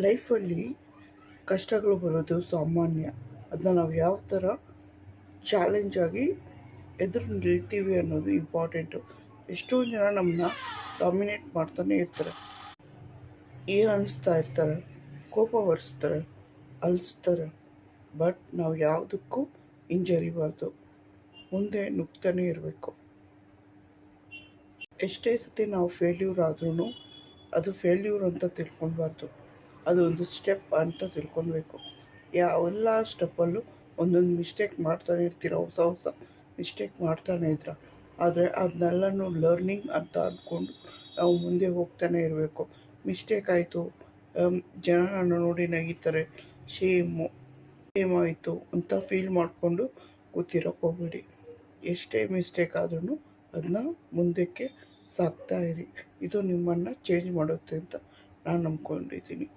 ಲೈಫಲ್ಲಿ ಕಷ್ಟಗಳು ಬರೋದು ಸಾಮಾನ್ಯ. ಅದನ್ನ ನಾವು ಯಾವ ಥರ ಚಾಲೆಂಜ್ ಆಗಿ ಎದುರು ನಿಲ್ತೀವಿ ಅನ್ನೋದು ಇಂಪಾರ್ಟೆಂಟು. ಎಷ್ಟೊಂದು ಜನ ನಮ್ಮನ್ನ ಡಾಮಿನೇಟ್ ಮಾಡ್ತಾನೆ ಇರ್ತಾರೆ, ಅನಿಸ್ತಾ ಇರ್ತಾರೆ, ಕೋಪ ಬರ್ಸ್ತಾರೆ, ಅಲಿಸ್ತಾರೆ. ಬಟ್ ನಾವು ಯಾವುದಕ್ಕೂ ಹಿಂಜರಿಬಾರ್ದು, ಮುಂದೆ ನುಗ್ತಾನೆ ಇರಬೇಕು. ಎಷ್ಟೇ ಸತಿ ನಾವು ಫೇಲ್ಯೂರ್ ಆದ್ರೂ ಅದು ಫೇಲ್ಯೂರ್ ಅಂತ ತಿಳ್ಕೊಳ್ಬಾರ್ದು, ಅದು ಒಂದು ಸ್ಟೆಪ್ ಅಂತ ತಿಳ್ಕೊಳ್ಬೇಕು. ಯಾವೆಲ್ಲ ಸ್ಟೆಪ್ಪಲ್ಲೂ ಒಂದೊಂದು ಮಿಸ್ಟೇಕ್ ಮಾಡ್ತಾನೆ ಇರ್ತೀರ, ಹೊಸ ಹೊಸ ಮಿಸ್ಟೇಕ್ ಮಾಡ್ತಾನೆ ಇದ್ರ. ಆದರೆ ಅದನ್ನೆಲ್ಲನೂ ಲರ್ನಿಂಗ್ ಅಂತ ಅಂದ್ಕೊಂಡು ನಾವು ಮುಂದೆ ಹೋಗ್ತಾನೆ ಇರಬೇಕು. ಮಿಸ್ಟೇಕ್ ಆಯಿತು, ಜನ ನನ್ನ ನೋಡಿ ನಗಿತಾರೆ, ಸೇಮ್ ಆಯಿತು ಅಂತ ಫೀಲ್ ಮಾಡಿಕೊಂಡು ಕೂತಿರೋಕ್ಕೆ ಹೋಗ್ಬೇಡಿ. ಎಷ್ಟೇ ಮಿಸ್ಟೇಕ್ ಆದ್ರೂ ಅದನ್ನ ಮುಂದಕ್ಕೆ ಸಾಕ್ತಾ ಇರಿ. ಇದು ನಿಮ್ಮನ್ನು ಚೇಂಜ್ ಮಾಡುತ್ತೆ ಅಂತ ನಾನು ನಂಬ್ಕೊಂಡಿದ್ದೀನಿ.